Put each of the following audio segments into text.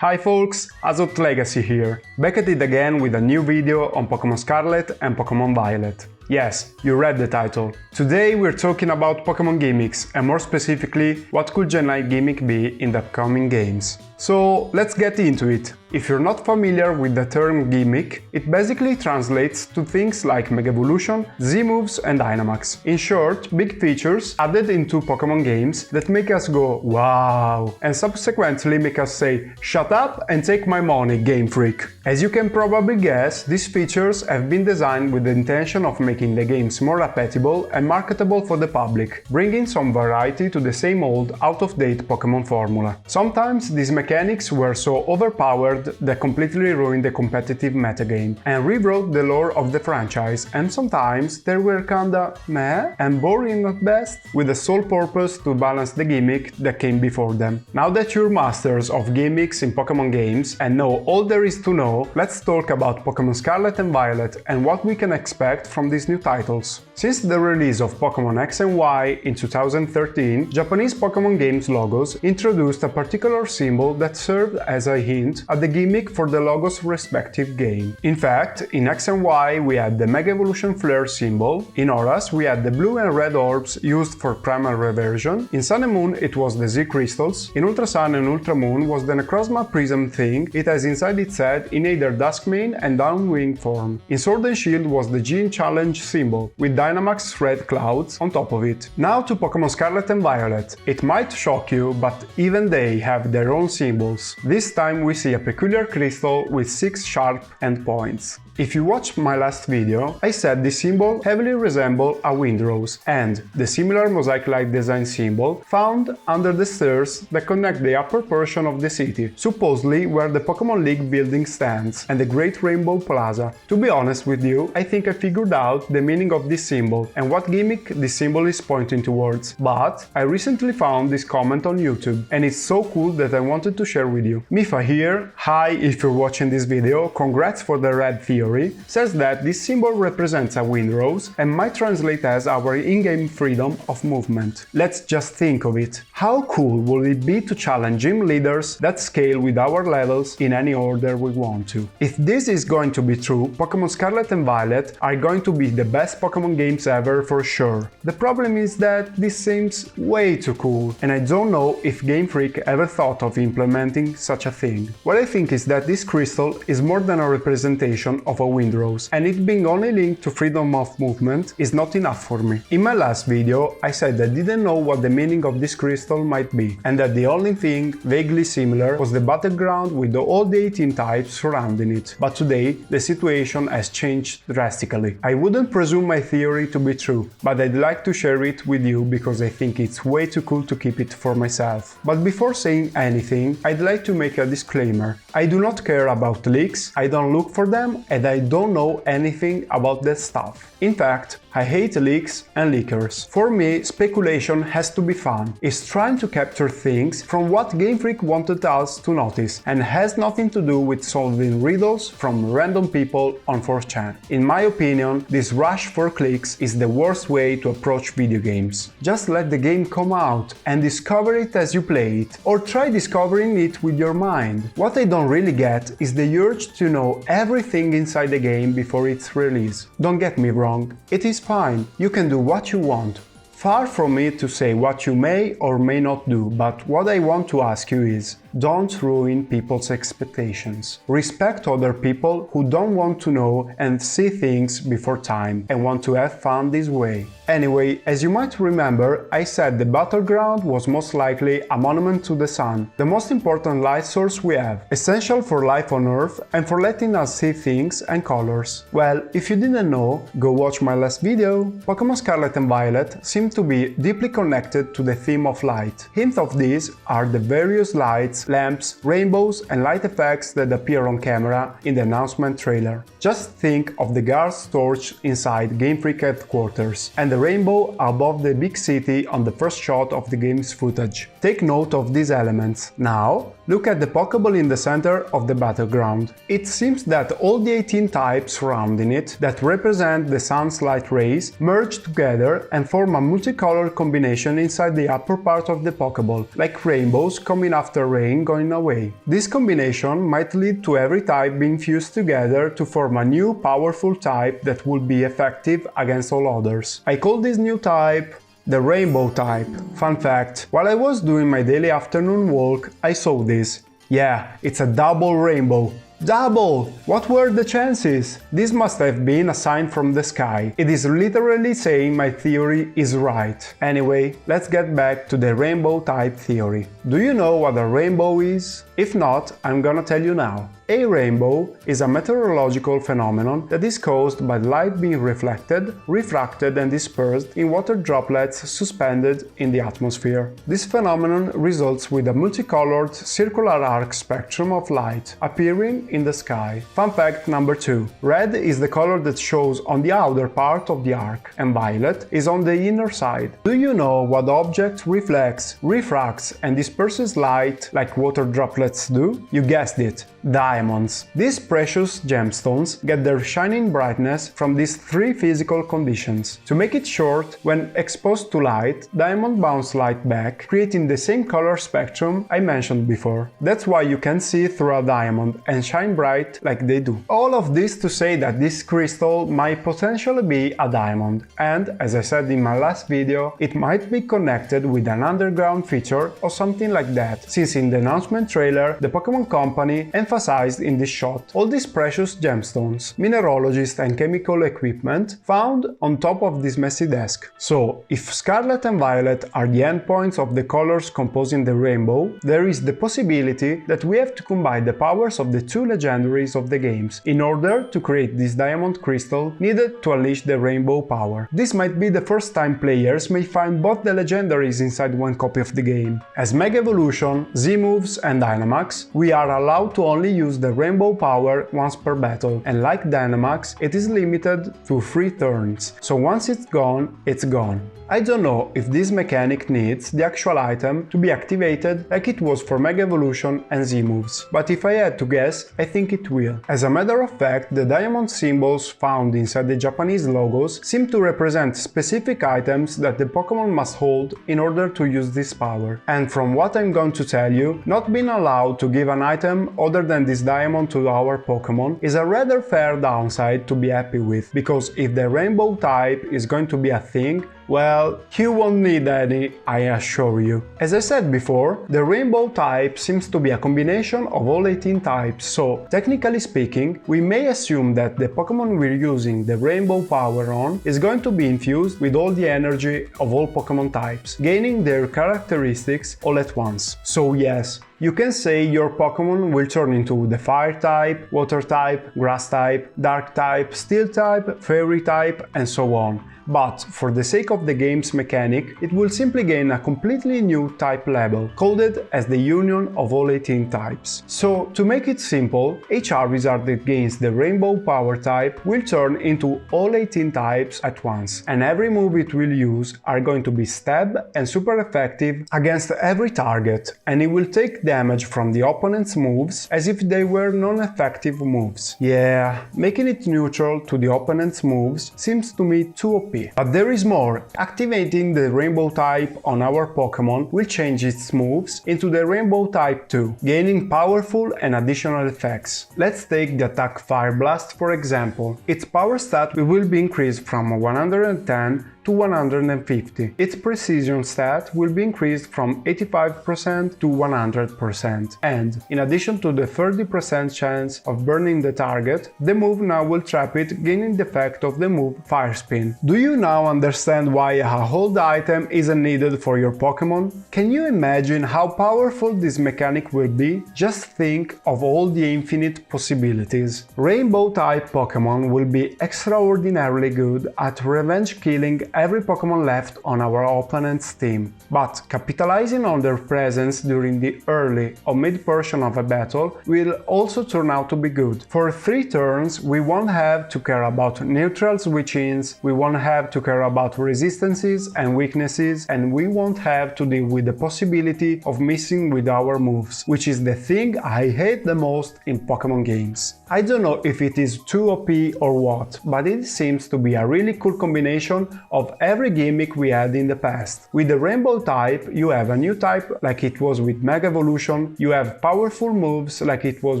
Hi folks, Azoth Legacy here, back at it again with a new video on Pokémon Scarlet and Pokémon Violet. Yes, you read the title. Today we're talking about Pokémon gimmicks, and more specifically, what could Gen 9 gimmick be in the upcoming games. So let's get into it. If you're not familiar with the term gimmick, it basically translates to things like Mega Evolution, Z-moves and Dynamax. In short, big features added into Pokémon games that make us go wow, and subsequently make us say shut up and take my money, Game Freak. As you can probably guess, these features have been designed with the intention of making the games more applicable and marketable for the public, bringing some variety to the same old, out-of-date Pokémon formula. Sometimes these mechanics were so overpowered that completely ruined the competitive metagame and rewrote the lore of the franchise, and sometimes they were kinda meh and boring at best, with the sole purpose to balance the gimmick that came before them. Now that you're masters of gimmicks in Pokémon games and know all there is to know, let's talk about Pokémon Scarlet and Violet and what we can expect from these new titles. Since the release of Pokémon X and Y in 2013, Japanese Pokémon games logos introduced a particular symbol that served as a hint at the gimmick for the logo's respective game. In fact, in X and Y we had the Mega Evolution Flare symbol, in Auras we had the blue and red orbs used for primal reversion, in Sun and Moon it was the Z crystals, in Ultra Sun and Ultra Moon was the Necrozma prism thing it has inside its head in either Duskmane and Downwing form. In Sword and Shield was the Gene Challenge symbol, with Dynamax red clouds on top of it. Now to Pokémon Scarlet and Violet. It might shock you, but even they have their own symbols. This time we see a peculiar crystal with 6 sharp endpoints. If you watched my last video, I said this symbol heavily resembles a windrose and the similar mosaic-like design symbol found under the stairs that connect the upper portion of the city, supposedly where the Pokémon League building stands, and the Great Rainbow Plaza. To be honest with you, I think I figured out the meaning of this symbol and what gimmick this symbol is pointing towards, but I recently found this comment on YouTube and it's so cool that I wanted to share with you. Mifa here, hi if you're watching this video, congrats for the red theory, says that this symbol represents a windrose and might translate as our in-game freedom of movement. Let's just think of it. How cool would it be to challenge gym leaders that scale with our levels in any order we want to? If this is going to be true, Pokémon Scarlet and Violet are going to be the best Pokémon games ever for sure. The problem is that this seems way too cool, and I don't know if Game Freak ever thought of implementing such a thing. What I think is that this crystal is more than a representation of a windrose, and it being only linked to freedom of movement is not enough for me. In my last video, I said I didn't know what the meaning of this crystal might be, and that the only thing vaguely similar was the battleground with all the 18 types surrounding it. But today, the situation has changed drastically. I wouldn't presume my theory to be true, but I'd like to share it with you because I think it's way too cool to keep it for myself. But before saying anything, I'd like to make a disclaimer. I do not care about leaks, I don't look for them, and I don't know anything about that stuff. In fact, I hate leaks and leakers. For me, speculation has to be fun. It's trying to capture things from what Game Freak wanted us to notice and has nothing to do with solving riddles from random people on 4chan. In my opinion, this rush for clicks is the worst way to approach video games. Just let the game come out and discover it as you play it, or try discovering it with your mind. What I don't really get is the urge to know everything inside the game before its release. Don't get me wrong, it is fine, you can do what you want. Far from me to say what you may or may not do, but what I want to ask you is, don't ruin people's expectations. Respect other people who don't want to know and see things before time and want to have fun this way. Anyway, as you might remember, I said the battleground was most likely a monument to the sun, the most important light source we have, essential for life on Earth and for letting us see things and colors. Well, if you didn't know, go watch my last video. Pokémon Scarlet and Violet seem to be deeply connected to the theme of light. Hints of these are the various lights, lamps, rainbows and light effects that appear on camera in the announcement trailer. Just think of the guard's torch inside Game Freak headquarters and the rainbow above the big city on the first shot of the game's footage. Take note of these elements. Now, look at the Pokéball in the center of the battleground. It seems that all the 18 types surrounding it that represent the sun's light rays merge together and form a multicolored combination inside the upper part of the Pokéball, like rainbows coming after rain pain going away. This combination might lead to every type being fused together to form a new powerful type that will be effective against all others. I call this new type the Rainbow type. Fun fact, while I was doing my daily afternoon walk, I saw this. Yeah, it's a double rainbow. Double! What were the chances? This must have been a sign from the sky. It is literally saying my theory is right. Anyway, let's get back to the rainbow type theory. Do you know what a rainbow is? If not, I'm gonna tell you now. A rainbow is a meteorological phenomenon that is caused by light being reflected, refracted and dispersed in water droplets suspended in the atmosphere. This phenomenon results with a multicolored circular arc spectrum of light appearing in the sky. Fun fact number 2. Red is the color that shows on the outer part of the arc, and violet is on the inner side. Do you know what object reflects, refracts and disperses light like water droplets do? You guessed it. Diamonds. These precious gemstones get their shining brightness from these three physical conditions. To make it short, when exposed to light, diamond bounce light back, creating the same color spectrum I mentioned before. That's why you can see through a diamond and shine bright like they do. All of this to say that this crystal might potentially be a diamond, and as I said in my last video, it might be connected with an underground feature or something like that, since in the announcement trailer the Pokémon company emphasized in this shot all these precious gemstones, mineralogist and chemical equipment found on top of this messy desk. So, if Scarlet and Violet are the endpoints of the colors composing the rainbow, there is the possibility that we have to combine the powers of the two legendaries of the games in order to create this diamond crystal needed to unleash the rainbow power. This might be the first time players may find both the legendaries inside one copy of the game. As Mega Evolution, Z-moves and Dynamax, we are allowed to only use the rainbow power once per battle, and like Dynamax, it is limited to 3 turns, so once it's gone, it's gone. I don't know if this mechanic needs the actual item to be activated like it was for Mega Evolution and Z-moves, but if I had to guess, I think it will. As a matter of fact, the diamond symbols found inside the Japanese logos seem to represent specific items that the Pokémon must hold in order to use this power. And from what I'm going to tell you, not being allowed to give an item other than this diamond to our Pokémon is a rather fair downside to be happy with, because if the rainbow type is going to be a thing, well, you won't need any, I assure you. As I said before, the rainbow type seems to be a combination of all 18 types, so technically speaking, we may assume that the Pokémon we're using the rainbow power on is going to be infused with all the energy of all Pokémon types, gaining their characteristics all at once. So yes, you can say your Pokémon will turn into the Fire type, Water type, Grass type, Dark type, Steel type, Fairy type, and so on. But for the sake of the game's mechanic, it will simply gain a completely new type label, coded as the union of all 18 types. So, to make it simple, each Charizard that gains the Rainbow Power type will turn into all 18 types at once, and every move it will use are going to be stab and super effective against every target, and it will take damage from the opponent's moves as if they were non-effective moves. Yeah, making it neutral to the opponent's moves seems to me too OP. But there is more. Activating the Rainbow type on our Pokémon will change its moves into the Rainbow type too, gaining powerful and additional effects. Let's take the attack Fire Blast for example. Its power stat will be increased from 110 to 150. Its precision stat will be increased from 85% to 100%. And, in addition to the 30% chance of burning the target, the move now will trap it, gaining the effect of the move Fire Spin. Do you now understand why a hold item isn't needed for your Pokémon? Can you imagine how powerful this mechanic will be? Just think of all the infinite possibilities. Rainbow type Pokémon will be extraordinarily good at revenge killing every Pokémon left on our opponent's team, but capitalizing on their presence during the early or mid portion of a battle will also turn out to be good. For 3 turns we won't have to care about neutral switch-ins, we won't have to care about resistances and weaknesses, and we won't have to deal with the possibility of missing with our moves, which is the thing I hate the most in Pokémon games. I don't know if it is too OP or what, but it seems to be a really cool combination of every gimmick we had in the past. With the Rainbow type, you have a new type like it was with Mega Evolution, you have powerful moves like it was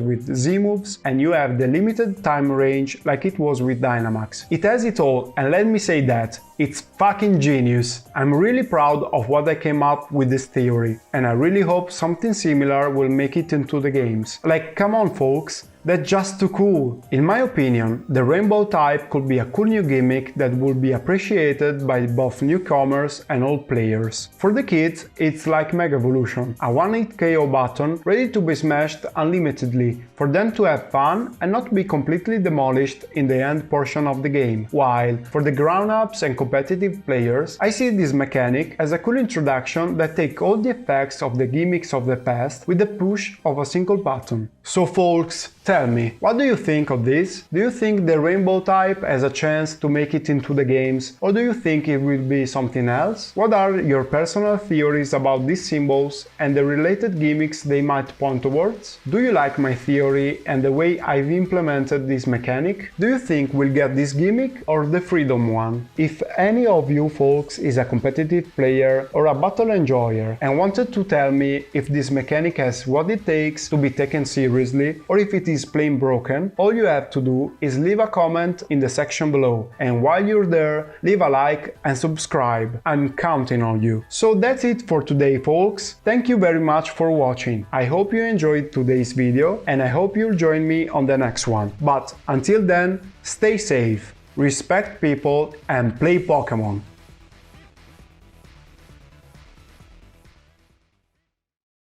with Z moves, and you have the limited time range like it was with Dynamax. It has it all, and let me say that, it's fucking genius. I'm really proud of what I came up with this theory, and I really hope something similar will make it into the games. Like, come on folks, that's just too cool! In my opinion, the Rainbow type could be a cool new gimmick that would be appreciated by both newcomers and old players. For the kids, it's like Mega Evolution, a one-hit KO button ready to be smashed unlimitedly, for them to have fun and not be completely demolished in the end portion of the game. While, for the grown-ups and competitive players, I see this mechanic as a cool introduction that takes all the effects of the gimmicks of the past with the push of a single button. So folks, tell me, what do you think of this? Do you think the Rainbow type has a chance to make it into the games, or do you think it will be something else? What are your personal theories about these symbols and the related gimmicks they might point towards? Do you like my theory and the way I've implemented this mechanic? Do you think we'll get this gimmick or the Freedom one? If any of you folks is a competitive player or a battle enjoyer and wanted to tell me if this mechanic has what it takes to be taken seriously, or if it is plain broken, all you have to do is leave a comment in the section below, and while you're there, leave a like and subscribe. I'm counting on you. So that's it for today folks, thank you very much for watching. I hope you enjoyed today's video and I hope you'll join me on the next one. But until then, stay safe, respect people and play Pokémon.